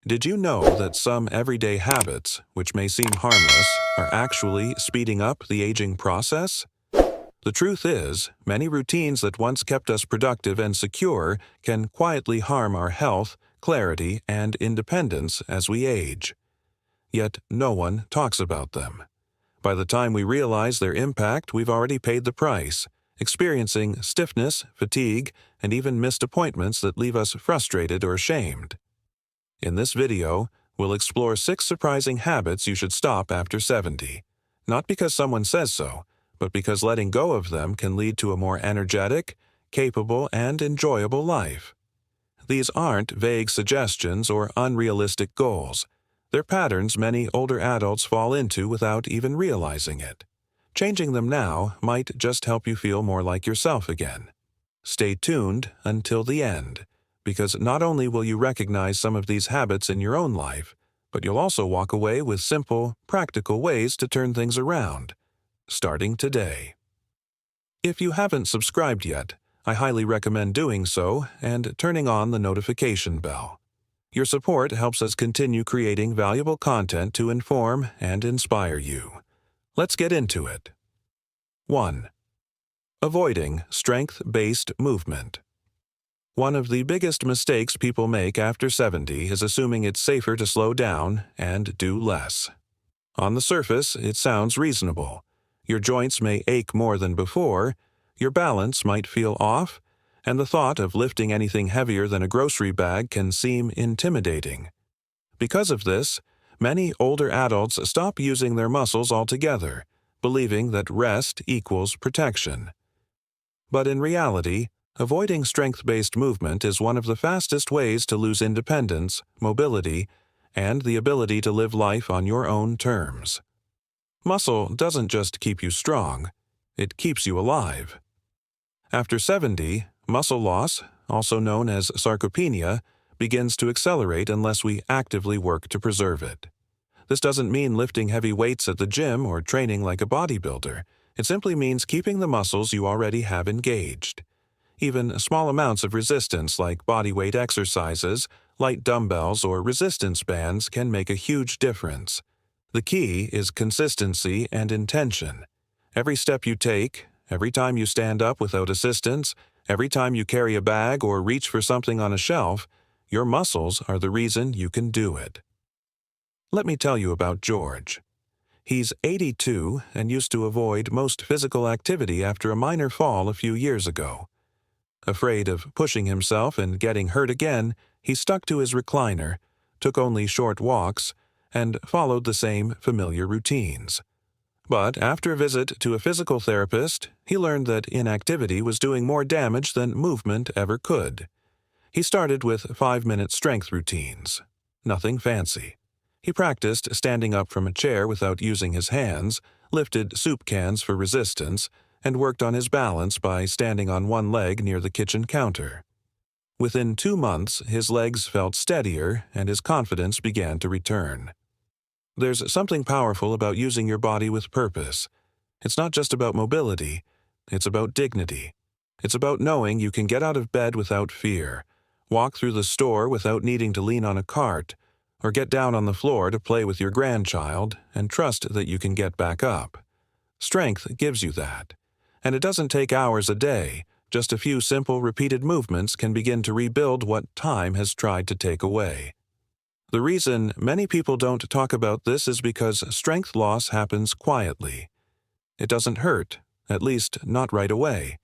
Did you know that some everyday habits, which may seem harmless, are actually speeding up the aging process? The truth is, many routines that once kept us productive and secure can quietly harm our health, clarity, and independence as we age. Yet no one talks about them. By the time we realize their impact, we've already paid the price, experiencing stiffness, fatigue, and even missed appointments that leave us frustrated or ashamed. In this video, we'll explore 6 surprising habits you should stop after 70. Not because someone says so, but because letting go of them can lead to a more energetic, capable, and enjoyable life. These aren't vague suggestions or unrealistic goals. They're patterns many older adults fall into without even realizing it. Changing them now might just help you feel more like yourself again. Stay tuned until the end, because not only will you recognize some of these habits in your own life, but you'll also walk away with simple, practical ways to turn things around, starting today. If you haven't subscribed yet, I highly recommend doing so and turning on the notification bell. Your support helps us continue creating valuable content to inform and inspire you. Let's get into it. 1. Avoiding strength-based movement. One of the biggest mistakes people make after 70 is assuming it's safer to slow down and do less. On the surface, it sounds reasonable. Your joints may ache more than before, your balance might feel off, and the thought of lifting anything heavier than a grocery bag can seem intimidating. Because of this, many older adults stop using their muscles altogether, believing that rest equals protection. But in reality, avoiding strength-based movement is one of the fastest ways to lose independence, mobility, and the ability to live life on your own terms. Muscle doesn't just keep you strong, it keeps you alive. After 70, muscle loss, also known as sarcopenia, begins to accelerate unless we actively work to preserve it. This doesn't mean lifting heavy weights at the gym or training like a bodybuilder. It simply means keeping the muscles you already have engaged. Even small amounts of resistance like bodyweight exercises, light dumbbells, or resistance bands can make a huge difference. The key is consistency and intention. Every step you take, every time you stand up without assistance, every time you carry a bag or reach for something on a shelf, your muscles are the reason you can do it. Let me tell you about George. He's 82 and used to avoid most physical activity after a minor fall a few years ago. Afraid of pushing himself and getting hurt again, he stuck to his recliner, took only short walks, and followed the same familiar routines. But after a visit to a physical therapist, he learned that inactivity was doing more damage than movement ever could. He started with 5-minute strength routines. Nothing fancy. He practiced standing up from a chair without using his hands, lifted soup cans for resistance, and worked on his balance by standing on one leg near the kitchen counter. Within 2 months, his legs felt steadier and his confidence began to return. There's something powerful about using your body with purpose. It's not just about mobility, it's about dignity. It's about knowing you can get out of bed without fear, walk through the store without needing to lean on a cart, or get down on the floor to play with your grandchild and trust that you can get back up. Strength gives you that. And it doesn't take hours a day. Just a few simple repeated movements can begin to rebuild what time has tried to take away. The reason many people don't talk about this is because strength loss happens quietly. It doesn't hurt, at least not right away.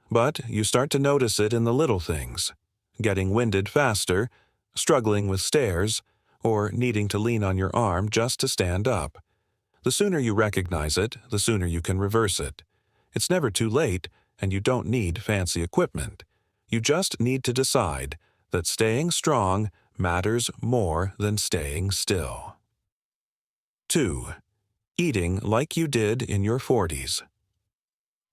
But you start to notice it in the little things: getting winded faster, struggling with stairs, or needing to lean on your arm just to stand up. The sooner you recognize it, the sooner you can reverse it. It's never too late, and you don't need fancy equipment. You just need to decide that staying strong matters more than staying still. 2. Eating like you did in your 40s.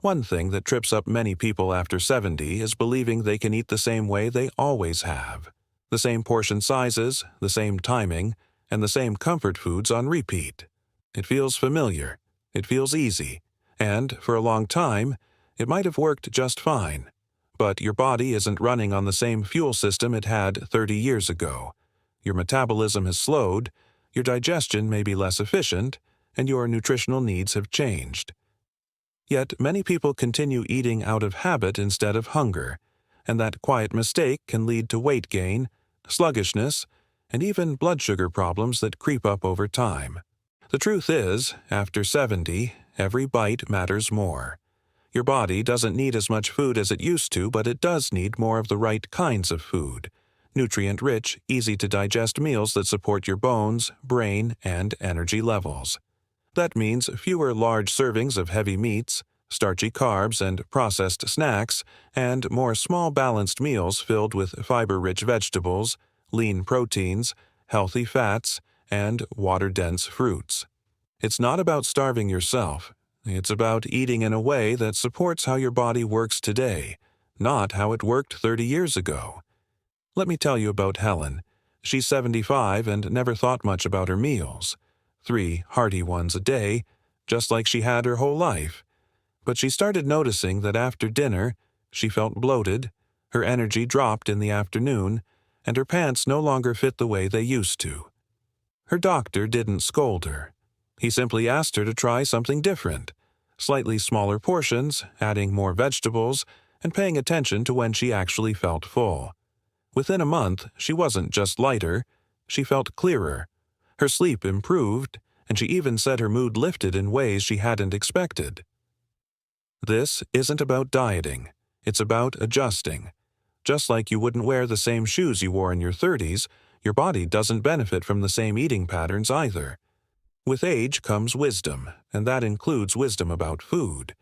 One thing that trips up many people after 70 is believing they can eat the same way they always have. The same portion sizes, the same timing, and the same comfort foods on repeat. It feels familiar. It feels easy. And, for a long time, it might have worked just fine. But your body isn't running on the same fuel system it had 30 years ago. Your metabolism has slowed, your digestion may be less efficient, and your nutritional needs have changed. Yet many people continue eating out of habit instead of hunger, and that quiet mistake can lead to weight gain, sluggishness, and even blood sugar problems that creep up over time. The truth is, after 70, every bite matters more. Your body doesn't need as much food as it used to, but it does need more of the right kinds of food. Nutrient-rich, easy-to-digest meals that support your bones, brain, and energy levels. That means fewer large servings of heavy meats, starchy carbs and processed snacks, and more small balanced meals filled with fiber-rich vegetables, lean proteins, healthy fats, and water-dense fruits. It's not about starving yourself. It's about eating in a way that supports how your body works today, not how it worked 30 years ago. Let me tell you about Helen. She's 75 and never thought much about her meals. 3 hearty ones a day, just like she had her whole life. But she started noticing that after dinner, she felt bloated, her energy dropped in the afternoon, and her pants no longer fit the way they used to. Her doctor didn't scold her. He simply asked her to try something different, slightly smaller portions, adding more vegetables, and paying attention to when she actually felt full. Within a month, she wasn't just lighter, she felt clearer. Her sleep improved, and she even said her mood lifted in ways she hadn't expected. This isn't about dieting, it's about adjusting. Just like you wouldn't wear the same shoes you wore in your 30s, your body doesn't benefit from the same eating patterns either. With age comes wisdom, and that includes wisdom about food.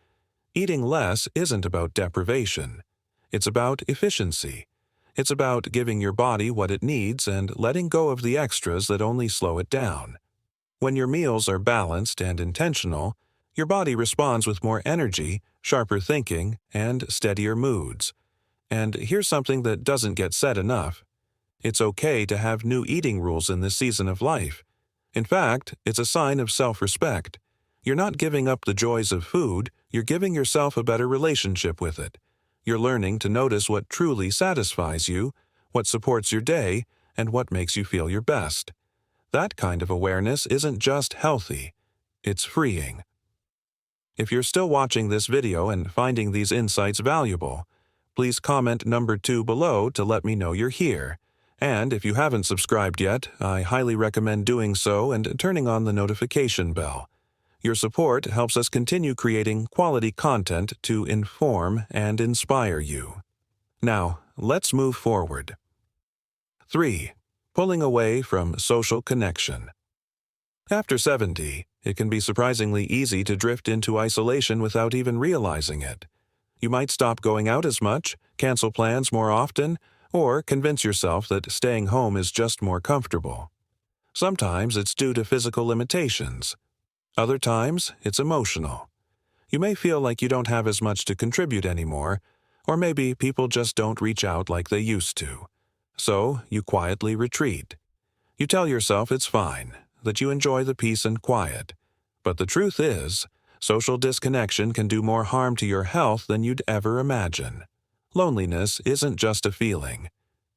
Eating less isn't about deprivation. It's about efficiency. It's about giving your body what it needs and letting go of the extras that only slow it down. When your meals are balanced and intentional, your body responds with more energy, sharper thinking, and steadier moods. And here's something that doesn't get said enough. It's okay to have new eating rules in this season of life. In fact, it's a sign of self-respect. You're not giving up the joys of food, you're giving yourself a better relationship with it. You're learning to notice what truly satisfies you, what supports your day, and what makes you feel your best. That kind of awareness isn't just healthy, it's freeing. If you're still watching this video and finding these insights valuable, please comment number 2 below to let me know you're here. And if you haven't subscribed yet, I highly recommend doing so and turning on the notification bell. Your support helps us continue creating quality content to inform and inspire you. Now, let's move forward. 3. Pulling away from social connection. After 70, it can be surprisingly easy to drift into isolation without even realizing it. You might stop going out as much, cancel plans more often, or convince yourself that staying home is just more comfortable. Sometimes it's due to physical limitations. Other times, it's emotional. You may feel like you don't have as much to contribute anymore, or maybe people just don't reach out like they used to. So, you quietly retreat. You tell yourself it's fine, that you enjoy the peace and quiet. But the truth is, social disconnection can do more harm to your health than you'd ever imagine. Loneliness isn't just a feeling.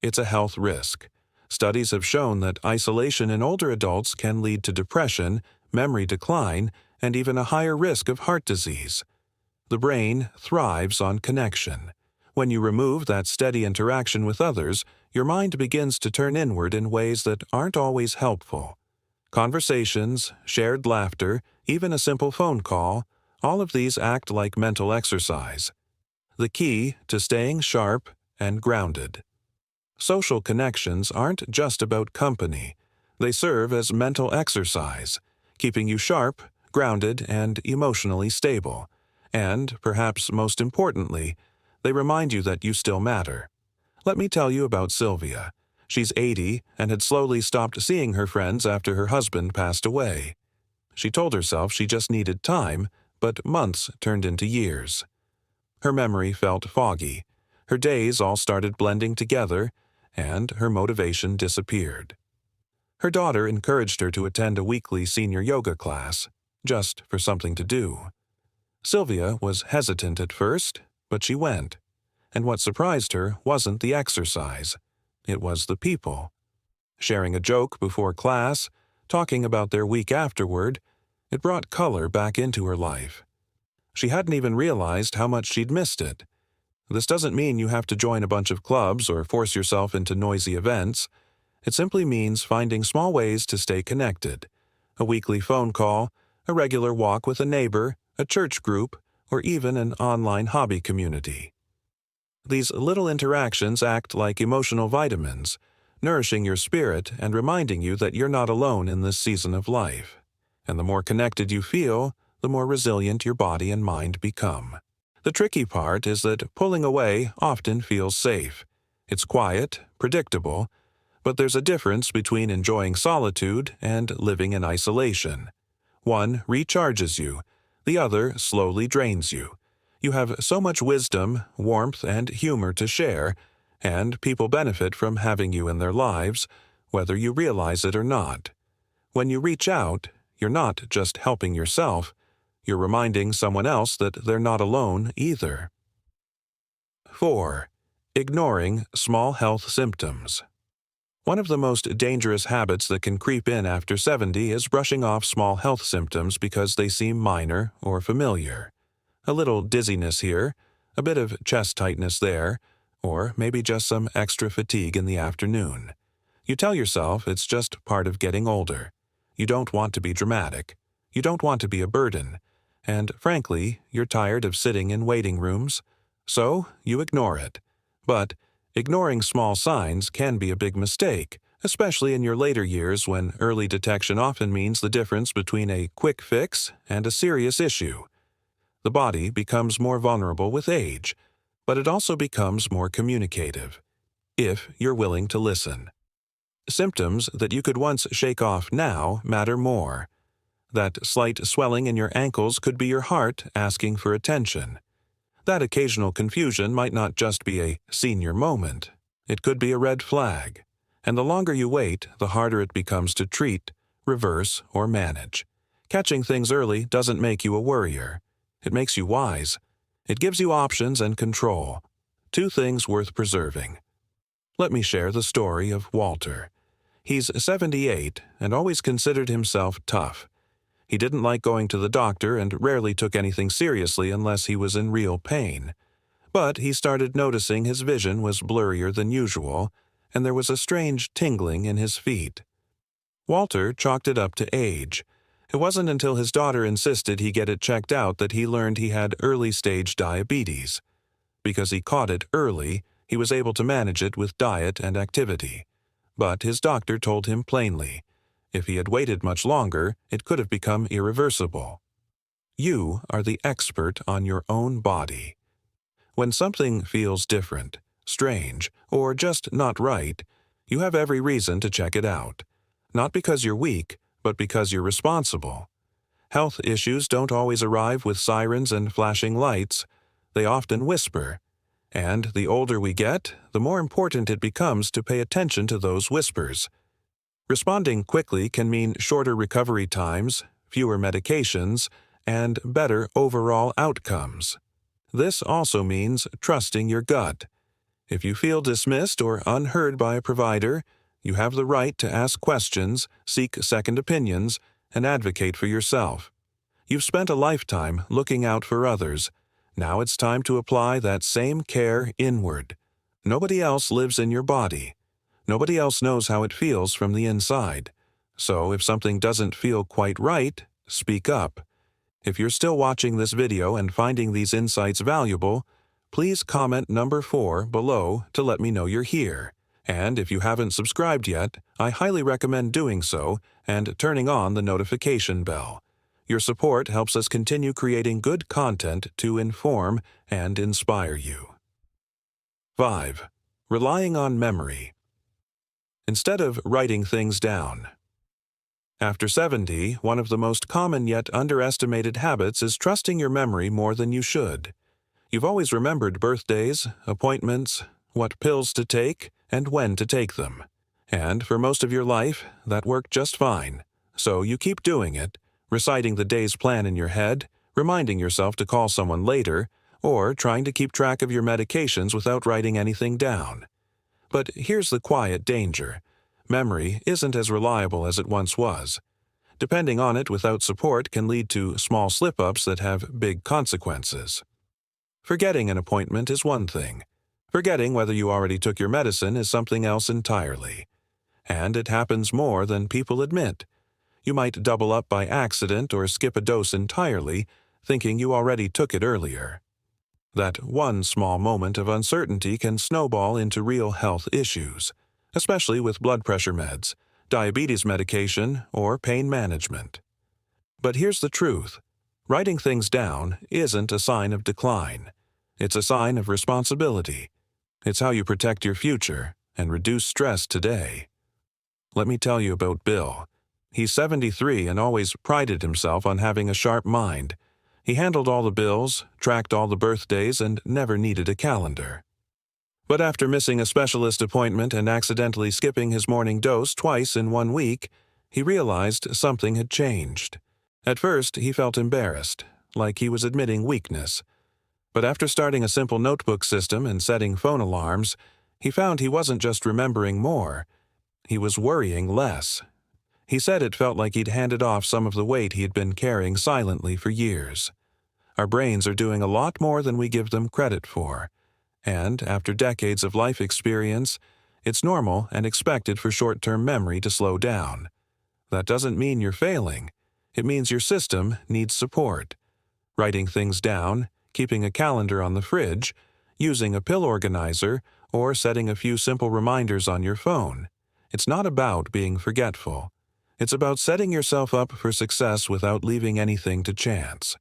It's a health risk. Studies have shown that isolation in older adults can lead to depression, memory decline, and even a higher risk of heart disease. The brain thrives on connection. When you remove that steady interaction with others, your mind begins to turn inward in ways that aren't always helpful. Conversations, shared laughter, even a simple phone call, all of these act like mental exercise. The key to staying sharp and grounded. Social connections aren't just about company. They serve as mental exercise, keeping you sharp, grounded, and emotionally stable. And, perhaps most importantly, they remind you that you still matter. Let me tell you about Sylvia. She's 80 and had slowly stopped seeing her friends after her husband passed away. She told herself she just needed time, but months turned into years. Her memory felt foggy, her days all started blending together, and her motivation disappeared. Her daughter encouraged her to attend a weekly senior yoga class, just for something to do. Sylvia was hesitant at first, but she went. And what surprised her wasn't the exercise. It was the people. Sharing a joke before class, talking about their week afterward, it brought color back into her life. She hadn't even realized how much she'd missed it. This doesn't mean you have to join a bunch of clubs or force yourself into noisy events. It simply means finding small ways to stay connected. A weekly phone call, a regular walk with a neighbor, a church group, or even an online hobby community. These little interactions act like emotional vitamins, nourishing your spirit and reminding you that you're not alone in this season of life. And the more connected you feel, the more resilient your body and mind become. The tricky part is that pulling away often feels safe. It's quiet, predictable, but there's a difference between enjoying solitude and living in isolation. One recharges you, the other slowly drains you. You have so much wisdom, warmth, and humor to share, and people benefit from having you in their lives, whether you realize it or not. When you reach out, you're not just helping yourself, you're reminding someone else that they're not alone either. 4. Ignoring small health symptoms. One of the most dangerous habits that can creep in after 70 is brushing off small health symptoms because they seem minor or familiar. A little dizziness here, a bit of chest tightness there, or maybe just some extra fatigue in the afternoon. You tell yourself it's just part of getting older. You don't want to be dramatic. You don't want to be a burden. And frankly, you're tired of sitting in waiting rooms. So you ignore it. But ignoring small signs can be a big mistake, especially in your later years when early detection often means the difference between a quick fix and a serious issue. The body becomes more vulnerable with age, but it also becomes more communicative, if you're willing to listen. Symptoms that you could once shake off now matter more. That slight swelling in your ankles could be your heart asking for attention. That occasional confusion might not just be a senior moment. It could be a red flag. And the longer you wait, the harder it becomes to treat, reverse, or manage. Catching things early doesn't make you a worrier. It makes you wise. It gives you options and control. 2 things worth preserving. Let me share the story of Walter. He's 78 and always considered himself tough. He didn't like going to the doctor and rarely took anything seriously unless he was in real pain. But he started noticing his vision was blurrier than usual, and there was a strange tingling in his feet. Walter chalked it up to age. It wasn't until his daughter insisted he get it checked out that he learned he had early-stage diabetes. Because he caught it early, he was able to manage it with diet and activity. But his doctor told him plainly, if he had waited much longer, it could have become irreversible. You are the expert on your own body. When something feels different, strange, or just not right, you have every reason to check it out. Not because you're weak, but because you're responsible. Health issues don't always arrive with sirens and flashing lights. They often whisper. And the older we get, the more important it becomes to pay attention to those whispers. Responding quickly can mean shorter recovery times, fewer medications, and better overall outcomes. This also means trusting your gut. If you feel dismissed or unheard by a provider, you have the right to ask questions, seek second opinions, and advocate for yourself. You've spent a lifetime looking out for others. Now it's time to apply that same care inward. Nobody else lives in your body. Nobody else knows how it feels from the inside. So if something doesn't feel quite right, speak up. If you're still watching this video and finding these insights valuable, please comment number 4 below to let me know you're here. And if you haven't subscribed yet, I highly recommend doing so and turning on the notification bell. Your support helps us continue creating good content to inform and inspire you. 5. Relying on memory. Instead of writing things down. After 70, one of the most common yet underestimated habits is trusting your memory more than you should. You've always remembered birthdays, appointments, what pills to take, and when to take them. And for most of your life, that worked just fine. So you keep doing it, reciting the day's plan in your head, reminding yourself to call someone later, or trying to keep track of your medications without writing anything down. But here's the quiet danger. memory isn't as reliable as it once was. Depending on it without support can lead to small slip-ups that have big consequences. Forgetting an appointment is one thing. Forgetting whether you already took your medicine is something else entirely. And it happens more than people admit. You might double up by accident or skip a dose entirely, thinking you already took it earlier. That one small moment of uncertainty can snowball into real health issues, especially with blood pressure meds, diabetes medication, or pain management. But here's the truth. Writing things down isn't a sign of decline. It's a sign of responsibility. It's how you protect your future and reduce stress today. Let me tell you about Bill. He's 73 and always prided himself on having a sharp mind. He handled all the bills, tracked all the birthdays, and never needed a calendar. But after missing a specialist appointment and accidentally skipping his morning dose twice in 1 week, he realized something had changed. At first, he felt embarrassed, like he was admitting weakness. But after starting a simple notebook system and setting phone alarms, he found he wasn't just remembering more. He was worrying less. He said it felt like he'd handed off some of the weight he had been carrying silently for years. Our brains are doing a lot more than we give them credit for. And, after decades of life experience, it's normal and expected for short-term memory to slow down. That doesn't mean you're failing. It means your system needs support. Writing things down, keeping a calendar on the fridge, using a pill organizer, or setting a few simple reminders on your phone. It's not about being forgetful. It's about setting yourself up for success without leaving anything to chance.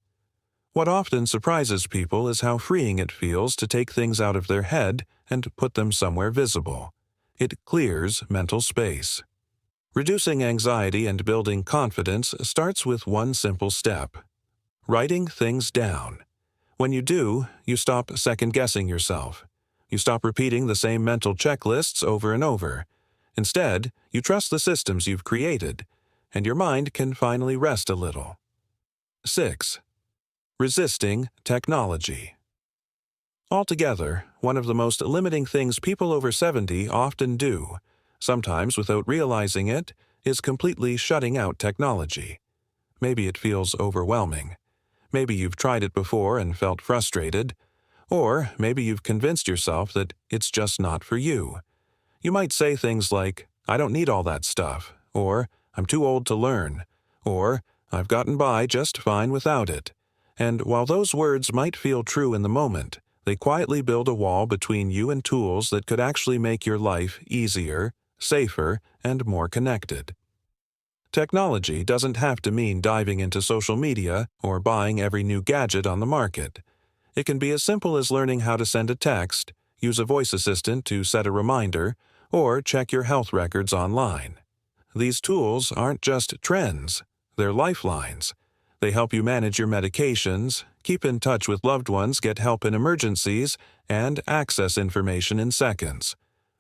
What often surprises people is how freeing it feels to take things out of their head and put them somewhere visible. It clears mental space. Reducing anxiety and building confidence starts with one simple step: writing things down. When you do, you stop second-guessing yourself. You stop repeating the same mental checklists over and over. Instead, you trust the systems you've created, and your mind can finally rest a little. 6. Resisting technology. Altogether, one of the most limiting things people over 70 often do, sometimes without realizing it, is completely shutting out technology. Maybe it feels overwhelming. Maybe you've tried it before and felt frustrated. Or maybe you've convinced yourself that it's just not for you. You might say things like, "I don't need all that stuff," or "I'm too old to learn," or "I've gotten by just fine without it." And while those words might feel true in the moment, they quietly build a wall between you and tools that could actually make your life easier, safer, and more connected. Technology doesn't have to mean diving into social media or buying every new gadget on the market. It can be as simple as learning how to send a text, use a voice assistant to set a reminder, or check your health records online. These tools aren't just trends, they're lifelines. They help you manage your medications, keep in touch with loved ones, get help in emergencies, and access information in seconds.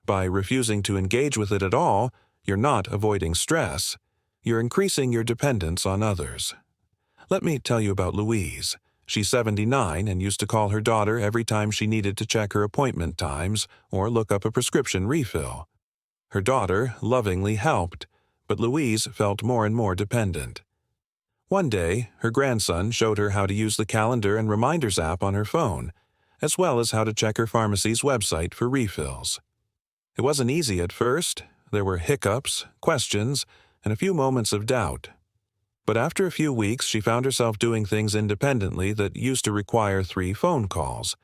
By refusing to engage with it at all, you're not avoiding stress. You're increasing your dependence on others. Let me tell you about Louise. She's 79 and used to call her daughter every time she needed to check her appointment times or look up a prescription refill. Her daughter lovingly helped, but Louise felt more and more dependent. One day, her grandson showed her how to use the calendar and reminders app on her phone, as well as how to check her pharmacy's website for refills. It wasn't easy at first. There were hiccups, questions, and a few moments of doubt. But after a few weeks, she found herself doing things independently that used to require 3 phone calls,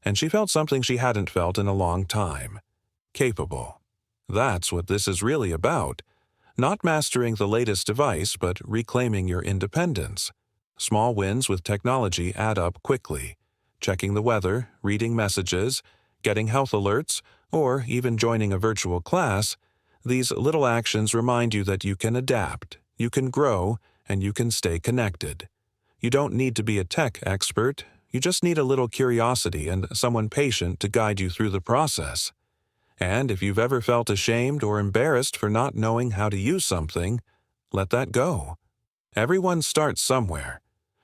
and she felt something she hadn't felt in a long time: capable. That's what this is really about. Not mastering the latest device, but reclaiming your independence. Small wins with technology add up quickly. Checking the weather, reading messages, getting health alerts, or even joining a virtual class, these little actions remind you that you can adapt, you can grow, and you can stay connected. You don't need to be a tech expert. You just need a little curiosity and someone patient to guide you through the process. And if you've ever felt ashamed or embarrassed for not knowing how to use something, let that go. Everyone starts somewhere.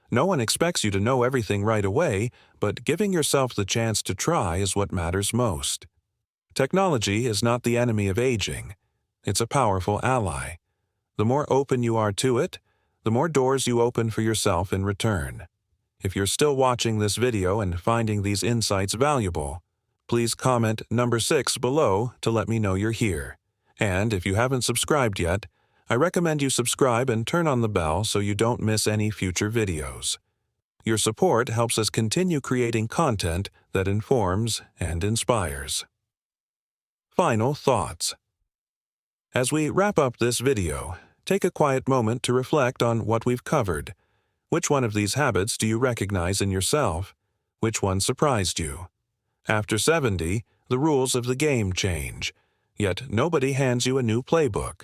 No one expects you to know everything right away, but giving yourself the chance to try is what matters most. Technology is not the enemy of aging. It's a powerful ally. The more open you are to it, the more doors you open for yourself in return. If you're still watching this video and finding these insights valuable, please comment number 6 below to let me know you're here. And if you haven't subscribed yet, I recommend you subscribe and turn on the bell so you don't miss any future videos. Your support helps us continue creating content that informs and inspires. Final thoughts. As we wrap up this video, take a quiet moment to reflect on what we've covered. Which one of these habits do you recognize in yourself? Which one surprised you? After 70, the rules of the game change. Yet nobody hands you a new playbook.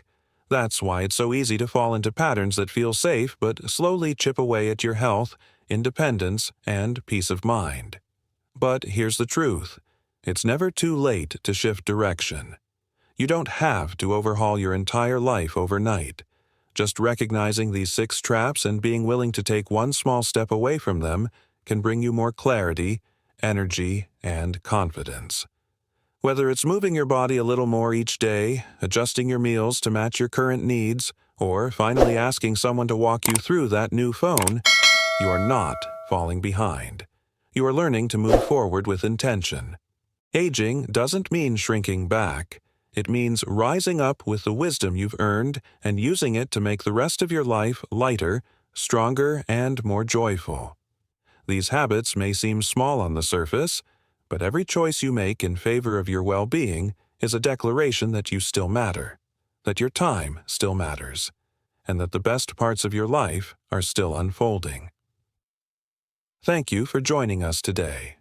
That's why it's so easy to fall into patterns that feel safe but slowly chip away at your health, independence, and peace of mind. But here's the truth. It's never too late to shift direction. You don't have to overhaul your entire life overnight. Just recognizing these 6 traps and being willing to take one small step away from them can bring you more clarity, energy, and confidence. Whether it's moving your body a little more each day, adjusting your meals to match your current needs, or finally asking someone to walk you through that new phone, you are not falling behind. You are learning to move forward with intention. Aging doesn't mean shrinking back. It means rising up with the wisdom you've earned and using it to make the rest of your life lighter, stronger, and more joyful. These habits may seem small on the surface, but every choice you make in favor of your well-being is a declaration that you still matter, that your time still matters, and that the best parts of your life are still unfolding. Thank you for joining us today.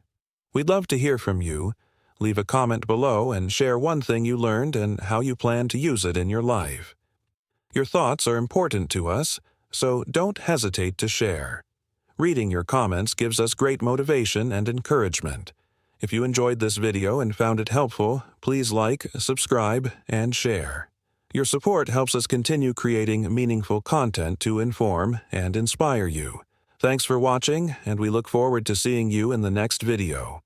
We'd love to hear from you. Leave a comment below and share one thing you learned and how you plan to use it in your life. Your thoughts are important to us, so don't hesitate to share. Reading your comments gives us great motivation and encouragement. If you enjoyed this video and found it helpful, please like, subscribe, and share. Your support helps us continue creating meaningful content to inform and inspire you. Thanks for watching, and we look forward to seeing you in the next video.